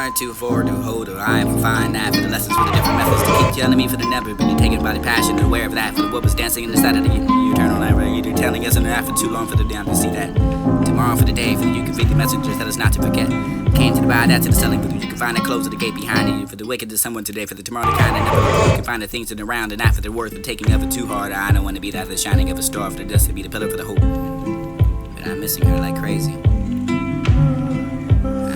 learn to afford to hold, or I am fine that for the lessons for the different methods to keep telling me for the never, but you taken by the passion and aware of that for the what was dancing in the side of the eternal night, right? You're telling us in the after too long for the damn to see that. Tomorrow for the day, for the you can feed the messengers, tell us not to forget. Came to the buy, that's to the selling, but you can find the close of the gate behind you. For the wicked to someone today, for the tomorrow the kind that never you can find the things in around, and after the worth of taking of it too hard. I don't want to be that the shining of a star, for the dust to be the pillar for the hope. But I'm missing her like crazy.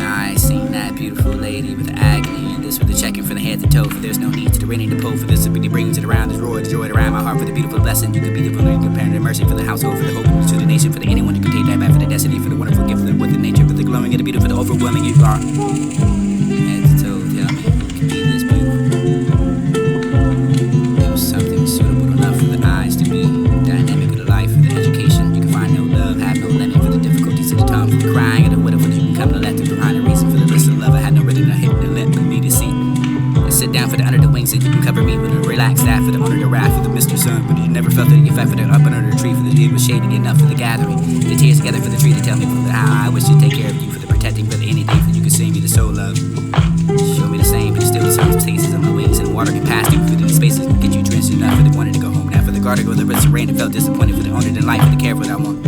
I seen that beautiful lady with agony, and this with the checking from the head to toe. For there's no need to the rain to pull, for this ability brings it around, this roar, the joy around my heart for the beautiful blessing. You could be the beautiful, you can parent the mercy for the household, for the hope to the nation, for the anyone who can take that back for the destiny, for the wonderful gift, for the with the nature, for the glowing and the beautiful, for the overwhelming you are. Head to toe, tell me who can be this beautiful. There was something suitable enough for the eyes to be dynamic with the life, for the education. You can find no love, have no limit for the difficulties of the tongue, for the crying and the widow, for the you can come to let to behind the reason for the list of love. I had no ready to hit the let me to see. And sit down for the under the wings, and you can cover me with a relaxed that for the under the wrath for the Mr. Sun. But you never felt that you felt for the up under the tree, for the deed was shady enough for the gathering. The tears together for the tree to tell me for the how I wish to take care of you, for the protecting, for the anything, for you can sing me the soul love. Show me the same, but still the same places on my wings, and the water can pass through for the spaces and get you drenched enough for the wanted to go home. Now for the garden or the rest of rain that felt disappointed, for the owner than life, for the care for that one.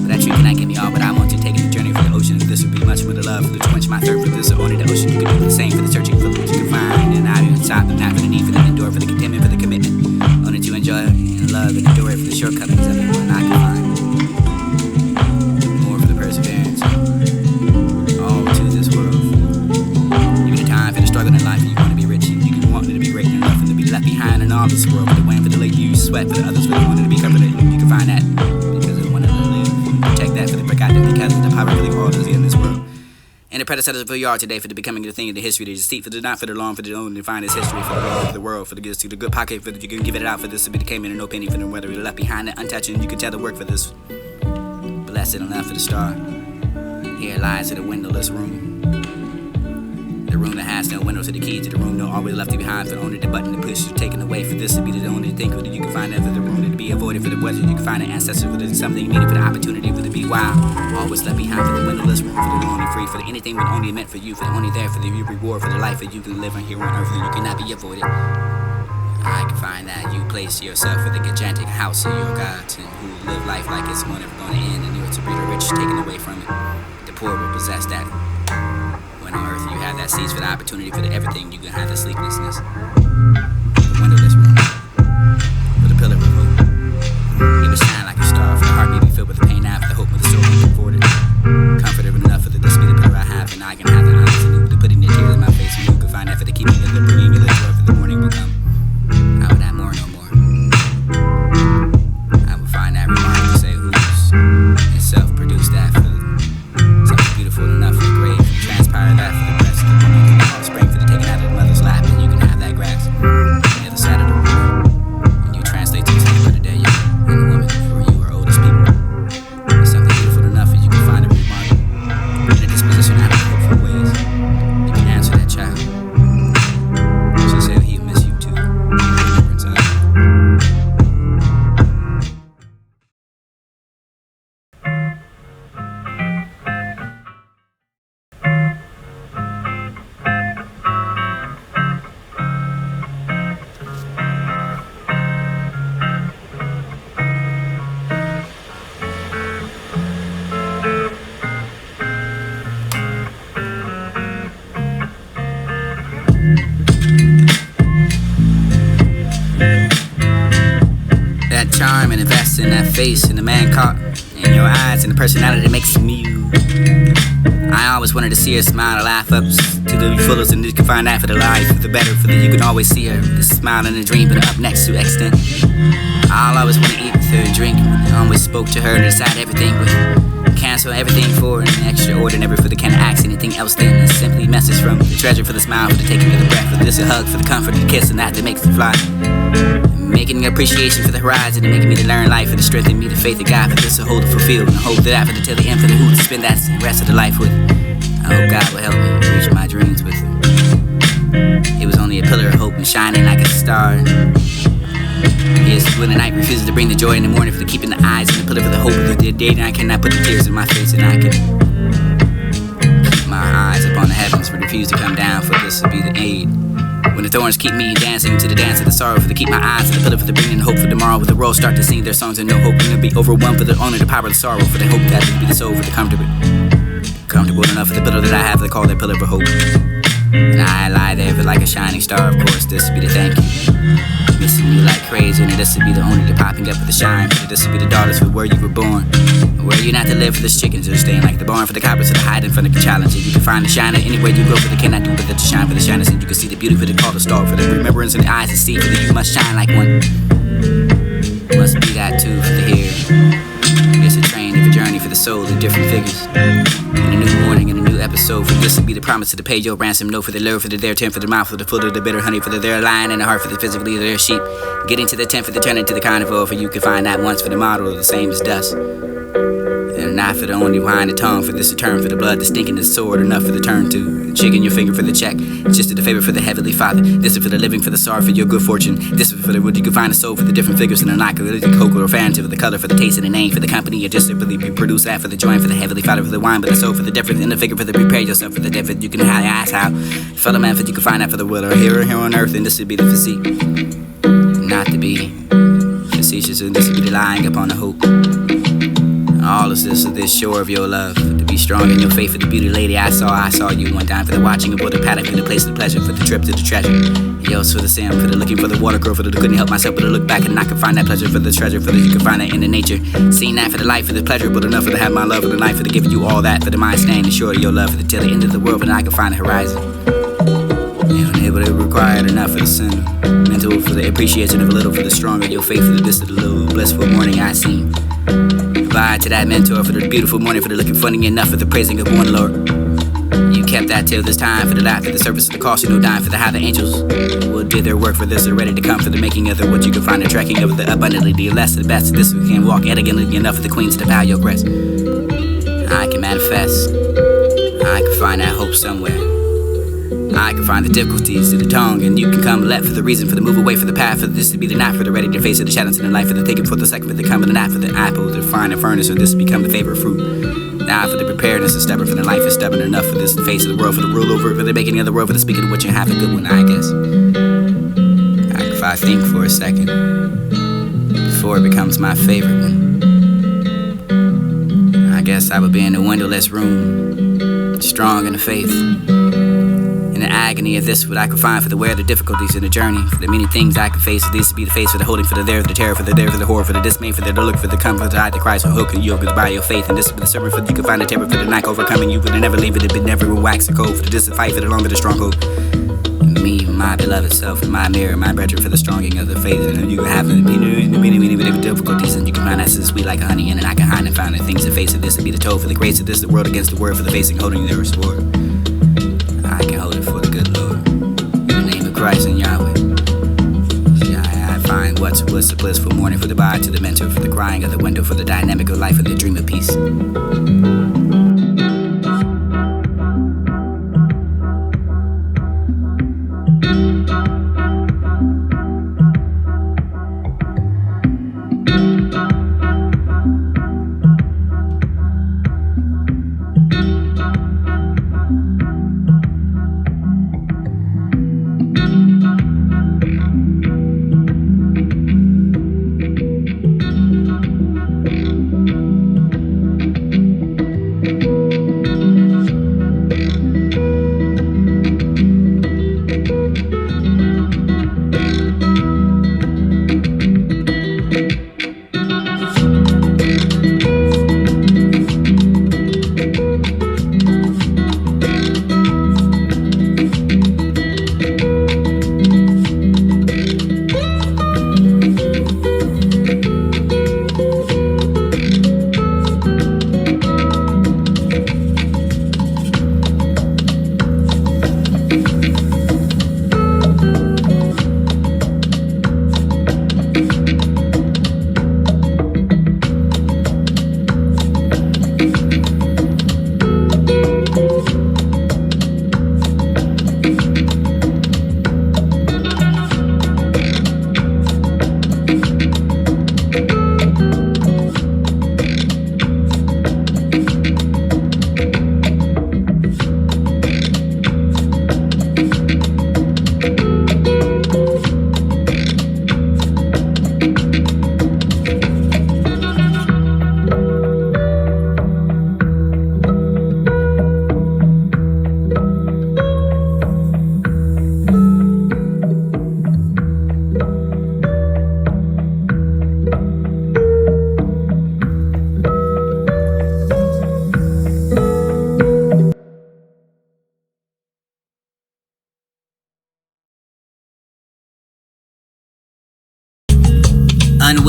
But that tree cannot give me all, but I want to take the journey for the ocean. If this would be much for the love, for the quench my thirst for this, or only the ocean. You can do the same for the searching for what you can find, and I even stop, but not for the need, for the endure, for the contentment, for the commitment. Only to enjoy and love and endure it for the shortcomings of everyone I can find. More for the perseverance. All to this world. Even the time for the struggle in life, and you want to be rich, and you can want to be great and nothing to be left behind in all this world. For the wind, for the late you sweat, for the others, for the wanting to be covered. You can find that because of the one that live. Protect that for the forgotten, because of the power really all is in this world. And the predecessors of who you are today, for the becoming the thing in the history, the deceit for the not for the long, for the only find this history, for the world, for the world, for the good, to the good pocket, for the you can give it out for this to be the came in and no penny for the whether you're left behind and untouched, and you can tell the work for this. Blessed enough for the star. Here lies in the windowless room. The room that has no windows, to the key to the room, no always left behind, for only the button to push, taken away, for this to be the only thing for the you can find that for the room to be avoided, for the weather you can find an ancestor for the something needed, for the opportunity for the be wild. Always left behind for the windowless room, for the only free, for the anything but only meant for you, for the only there for the reward, for the life that you can live on here on earth, and you cannot be avoided. I can find that you place yourself for the gigantic house of your gods, and who live life like it's never going to end, and you're to be the rich taken away from it. The poor will possess that. When on earth you have that seeds for the opportunity for the everything, you can have the sleeplessness. The windowless room, for the pillar of hope. It would shine like a star, for the heart may be filled with the pain now, for the hope of the soul being afforded. Comforted enough for the this be the pillar I have, and I can have the honest and you to putting your tears in my face, and you can find that for the keeping of the bringing of the joy for the morning will come. I would have more, no more. I would find that remark to say who's itself produced that for something beautiful enough for the grave, transpire that for the breast, the woman for the offspring for the taking out of the mother's lap, and you can have that grass on the other side of the room. When you translate to the same for the day, you and the woman, for you are oldest people. It's something beautiful enough, and you can find a remark in a disposition out of hopeful ways. You can answer that child. She said he'll miss you too. Remembrance of. That charm and invest in that face and the man caught in your eyes and the personality that makes me you. I always wanted to see her smile, laugh up to the fullest, and you can find that for the life, for the better, for the you can always see her, the smile and the dream, but up next to extent. I'll always want to eat with her and drink. I always spoke to her and decide everything with cancel everything for an extraordinary, for the can't ask anything else then. It's simply message from the treasure, for the smile, for the taking of the breath, for this a hug, for the comfort, the kiss, and that makes me fly. Making an appreciation for the horizon and making me to learn life, for the strength in me, the faith of God, for this to hold it fulfilled, and the hope that I for the till the end, for the who to spend that rest of the life with. I hope God will help me reach my dreams with it. It was only a pillar of hope and shining like a star. Yes, when the night refuses to bring the joy in the morning, for the keeping the eyes and the pillar for the hope of the day, and I cannot put the tears in my face, and I can keep my my eyes upon the heavens, but refuse to come down, for this will be the aid. When the thorns keep me dancing to the dance of the sorrow, for to keep my eyes to the pillar, for the bringing hope for tomorrow, with the world start to sing their songs and no hope, and to be overwhelmed for the honor, the power, the sorrow, for the hope that to be the soul, for the comfortable enough for the pillar that I have, they call their pillar for hope. And I lie there for like a shining star, of course, this would be the thank you. Missing you like crazy, and this would be the only the popping up for the shine, for this would be the daughters for where you were born. Where you not to live for the chickens, or staying like the barn, for the coppers to the hide in front of the challenge. And you can find the shiner anywhere you go, for the cannot do but that to shine for the shiners, and you can see the beauty for the call to star, for the remembrance in the eyes to see, for the you must shine like one. Must be that too for the here. It's a train of a journey for the soul in different figures. In a new morning, in a new episode, for this would be the promise to pay your ransom. No for the lure, for the their tent, for the mouth, for the foot of the bitter honey, for the their lion and the heart, for the physically their sheep. Getting to the tent for the turning to the carnivore, for you can find that once for the model, the same as dust. And not for the only wine, the tongue, for this a turn, for the blood, the stinking, the sword, enough for the turn to. Chicken your finger for the check, just to the favor for the heavenly Father. This is for the living, for the sorrow, for your good fortune. This is for the wood, you can find a soul for the different figures in the knock, for the cocoa or fancy, for the color, for the taste and the name, for the company, you just simply produce that for the joint, for the heavenly Father, for the wine, but the soul, for the difference in the figure, for the prepare yourself for the difference. You can ask how, fellow man, for you can find that for the will, or here on earth, and this would be the physique. Not to be facetious, and this would be the lying upon the hope. All of this shore of your love, to be strong in your faith, for the beauty lady I saw you one time, for the watching aboard the paddock, for the place of the pleasure, for the trip to the treasure. Yells for the sim, for the looking for the water girl, for the couldn't help myself but to look back and I could find that pleasure for the treasure, for the you can find that in the nature. Seeing that for the life, for the pleasure, but enough for to have my love, for the life, for the giving you all that, for the mind staying assured of your love, for the till the end of the world, but I can find the horizon. But it required enough for the sin, mental for the appreciation of a little, for the stronger your faith, for the distant little blissful morning I see. Goodbye to that mentor, for the beautiful morning, for the looking funny enough, for the praising of one Lord. You kept that till this time, for the laugh, for the service, for the cost of no dime, for the how the angels will do their work, for this are ready to come, for the making of the what you can find, the tracking of the abundantly, the less, the best, this we can walk elegantly enough for the queens to bow your breast. I can manifest, I can find that hope somewhere. I can find the difficulties to the tongue, and you can come left for the reason, for the move away, for the path, for this to be the night, for the ready to face of the shadows in the life, for the taking for the second, for the coming, the night, for the apple, to find a furnace, for this to become the favorite fruit. Now for the preparedness is stubborn, for the life is stubborn enough, for this the face of the world, for the rule over, for the making of the world, for the speaking of which you have a good one, I guess. If I think for a second, before it becomes my favorite one, I guess I would be in a windowless room, strong in the faith. In the agony of this, what I could find for the where the difficulties in the journey, for the many things I could face, for these to be the face, for the holding, for the there, for the terror, for the there, for the horror, for the dismay, for the look, for the comfort, for the hide, the Christ, for hook and yoke, by your faith, and this is for the sermon, for you can find the terror, for the night overcoming you, for the never leave it, but never will wax a cold, for the distant fight, for the longer the stronghold. Me, my beloved self, and my mirror, my brethren, for the stronging of the faith, and you have the many difficulties, and you can find that sweet like honey, and I can hide and find the things in face of this, and be the toll for the grace of this, the world against the word, for the facing, holding their sword. I can hold it for the good Lord. Christ and Yahweh. I find what's the blissful morning, for the body to the mentor, for the crying of the window, for the dynamic of life, for the dream of peace.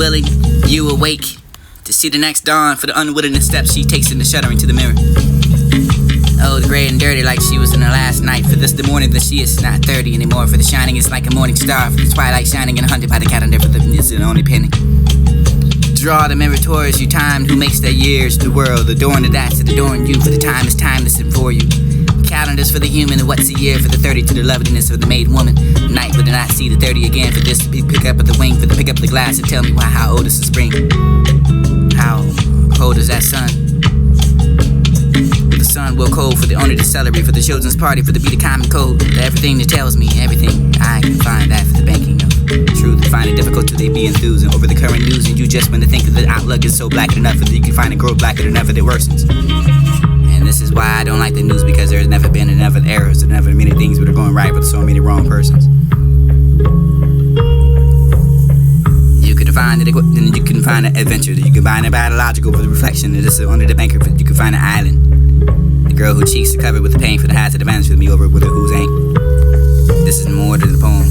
Unwilling, you awake to see the next dawn for the unwillingness steps she takes in the shuddering to the mirror. Oh, the gray and dirty like she was in her last night. For this the morning that she is not 30 anymore. For the shining is like a morning star. For the twilight shining and hunted by the calendar. For the is the only penny. Draw the mirror towards you, time who makes their years the world. Adorn the that's to adorn you. For the time is timeless and for you. Calendars for the human and what's a year. For the 30 to the loveliness of the made woman. Night would not see the 30 again. For this to be pick up at the wing. For the pick up the glass and tell me why, how old is the spring? How cold is that sun? The sun will cold for the owner to celebrate. For the children's party, for the beat of common code. For everything that tells me everything I can find that for the banking of truth. Find it difficult to be enthused over the current news. And you just when to think that the outlook is so black enough that you can find it grow blacker than ever that worsens. And this is why I don't like the news, because there's never been enough errors. There's never many things that are going right with so many wrong persons. You can find it, then you can find an adventure. You can find a biological for the reflection. This is under the banker. You can find an island. The girl whose cheeks are covered with the pain for the heights of the advantage with me over with her whose ain't. This is more than the poem.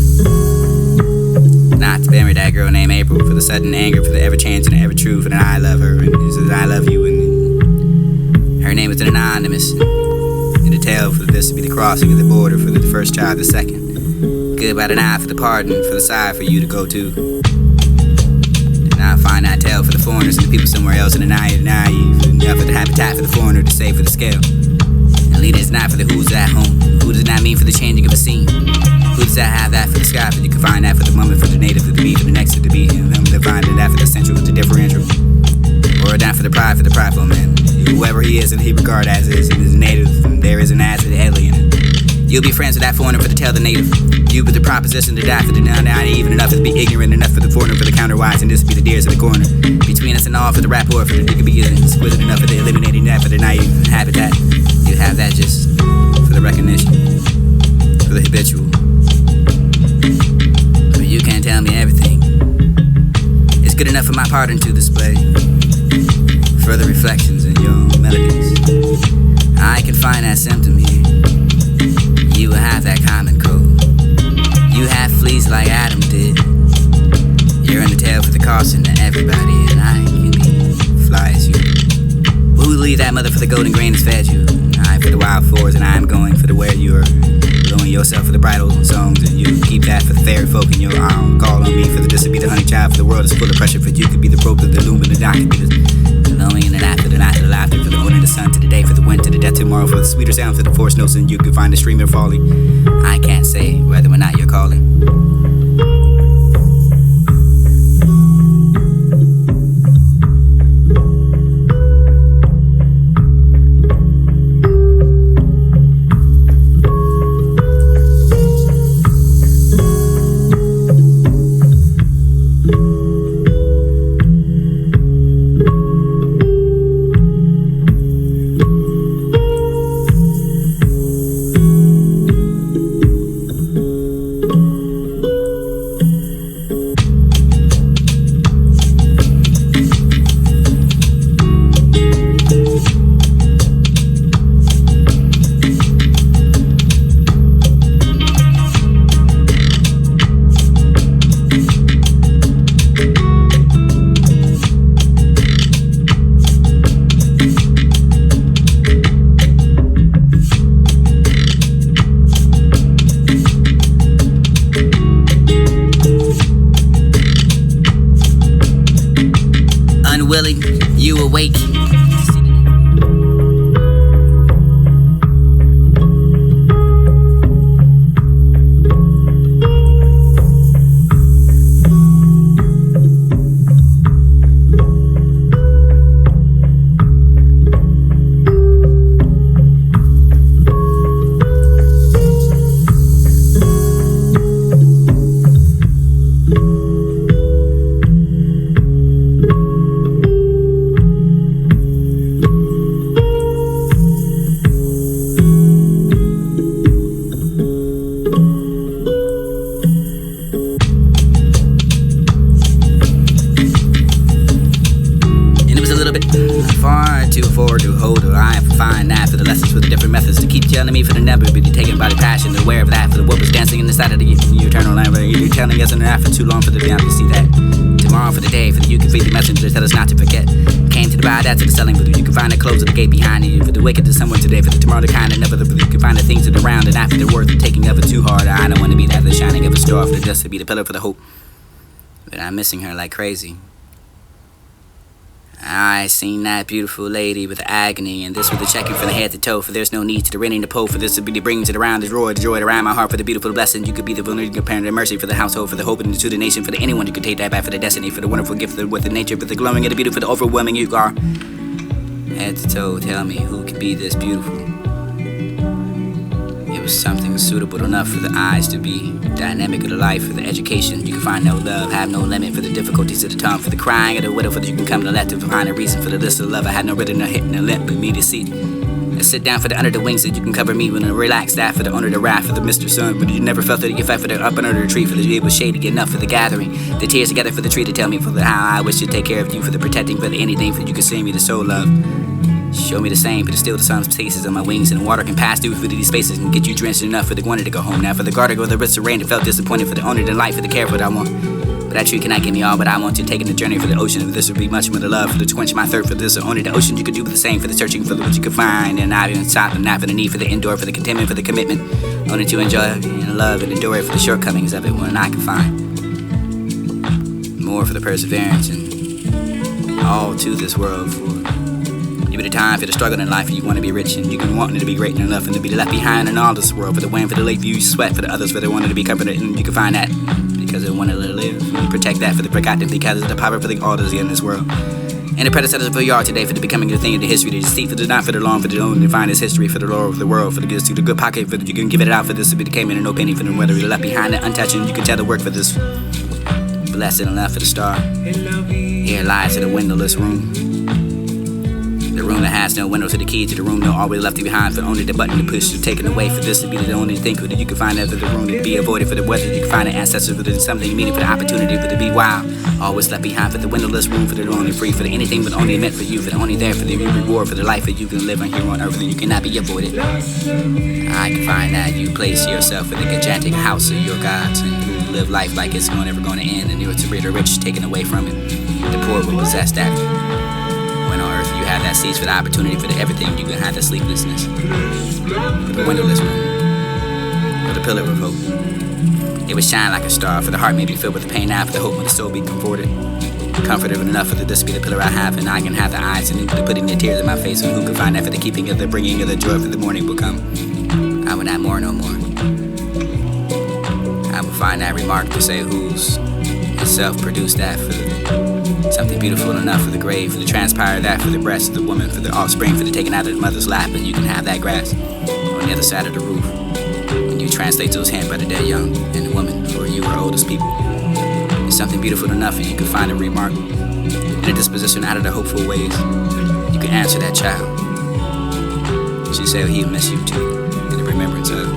Not to bury that girl named April for the sudden anger, for the ever changing and ever true, for that I love her and it says I love you, and her name is an anonymous. And the tale for this to be the crossing of the border for the first child, the second. Goodbye the night for the pardon, for the side for you to go to. And I'll find that tale for the foreigners and the people somewhere else in the naive, enough for the habitat for the foreigner to save for the scale. And leader is not for the who's at home. Who does not mean for the changing of a scene? Who does that have that for the sky? For you can find that for the moment, for the native, for the bee, for the next to the bee. And them to find that for the central, for the differential. Or down for the prideful man. Whoever he is and he regard as is, and is native, and there is an as an alien. You'll be friends with that foreigner for the tell the native. You with the proposition to die for the not even enough to be ignorant enough for the foreigner for the counterwise, and this be the deers in the corner. Between us and all for the rapport, for the you could be exquisite enough for the eliminating that for the naive habitat. You have that just for the recognition, for the habitual. But you can't tell me everything. It's good enough for my pardon to display further reflections in your melodies. I can find that symptom here. You will have that common code. You have fleas like Adam did. You're in the tail for the caution to everybody, and I can be fly as you. Who will leave that mother for the golden grain that's fed you? I for the wild fours, and I am going for the where you are blowing yourself for the bridal songs, and you keep that for the fairy folk in your arm. Call on me for the this to be the honey child, for the world is full of pressure, for you could be the rope of the loom, and the dock could be the glowing in the night, for the night to the laughter, for the moon and the sun to the day, for the wind to the death tomorrow, for the sweeter sound, for the forest notes, and you can find the stream of falling. I can't say whether or not you're calling. Unwilling, you awake. Far too forward to hold her. I am for fine that for the lessons for the different methods to keep telling me for the never be taken by the passion, aware of that for the what was dancing in the side of the eternal never. You're telling us in that for too long for the beyond to see that. Tomorrow for the day for the you can feed the messenger tell us not to forget. Came to the ride after the selling for the you can find the close of the gate behind you for the wicked to someone today for the tomorrow the kind and never the you can find the things that are around and after the worth of taking of it too hard. I don't want to be that the shining of a star for the dust to be the pillar for the hope. But I'm missing her like crazy. I seen that beautiful lady with the agony, and this with the checking from the head to toe. For there's no need to the renting the pole. For this to be the brings it around the joy around my heart. For the beautiful blessing, you could be the vulnerable parent of mercy for the household, for the hope and to the nation, for the anyone who could take that back for the destiny, for the wonderful gift with the nature, for the glowing of the beauty, for the overwhelming you are. Head to toe, tell me who could be this beautiful. It was something suitable enough for the eyes to be dynamic of the life, for the education. You can find no love, have no limit, for the difficulties of the tongue, for the crying of the widow, for that you can come to left to find a reason, for the list of love I had no written, no hitting, no lip, but me to see. And sit down for the under the wings that you can cover me when I relax that for the under the wrath for the Mr. Sun, but you never felt that you fight for the up and under the tree, for the it was shady enough for the gathering, the tears together for the tree to tell me for the how I wish to take care of you, for the protecting, for the anything, for you can see me the soul love. Show me the same, for the still the sun's places on my wings, and the water can pass through these spaces and get you drenched enough for the wanted to go home now. For the garter go the wrist of rain that felt disappointed, for the owner the life, for the care for what I want. But that tree cannot give me all but I want to. Taking the journey for the ocean, for this would be much more the love, for the to quench my thirst, for this only the ocean you could do for the same, for the searching for what you could find, and not even stop, and not for the need, for the endure, for the contentment, for the commitment, only to enjoy and love and endure it, for the shortcomings of it when I can find more, for the perseverance and all to this world for. You be the time for the struggle in life, and you want to be rich, and you can want it to be great enough, and to be left behind in all this world. For the wind, for the late view, sweat for the others, for the wanting to be comforted, and you can find that because they want to live. And protect that for the forgotten, because of the power for the orders in this world. And the predecessors of who you are today, for the becoming the thing of the history, the deceit for the not for the long, for the only to find this history, for the lore of the world, for the goods to the good pocket, for the you can give it out, for this to be the came in and no penny, for the whether you're left behind and untouched, and you can tell the work for this. Blessed enough for the star. Here lies in the windowless room. The room that has no window to the key to the room, no always left behind, for only the button to push to taken away, for this to be the only thing that you can find out of the room to be avoided, for the weather you can find an ancestor for the something meaning, for the opportunity for the be wild, always left behind, for the windowless room, for the only free, for the anything but only meant for you, for the only there for the reward, for the life that you can live on here on earth, that you cannot be avoided. I can find that you place yourself in the gigantic house of your gods, and you live life like it's never going to end, and you're to be the rich taken away from it. The poor will possess that. When on earth you have that seeds for the opportunity for the everything, you can have the sleeplessness. For the windowless room, for the pillar of hope. It would shine like a star, for the heart may be filled with the pain now, for the hope when the soul be comforted. Comforted enough for this to be the pillar I have, and I can have the eyes and the putting the tears in my face, and who can find that for the keeping of the bringing of the joy for the morning will come. I will not mourn no more. I will find that remark to say whose itself produced that for the something beautiful enough for the grave, for the transpire that for the breast of the woman, for the offspring, for the taken out of the mother's lap, and you can have that grass on the other side of the roof. When you translate those hands by the dead young and the woman, for you are oldest people. It's something beautiful enough, and you can find a remark in a disposition out of the hopeful ways. You can answer that child. She said he'll miss you too, in the remembrance of.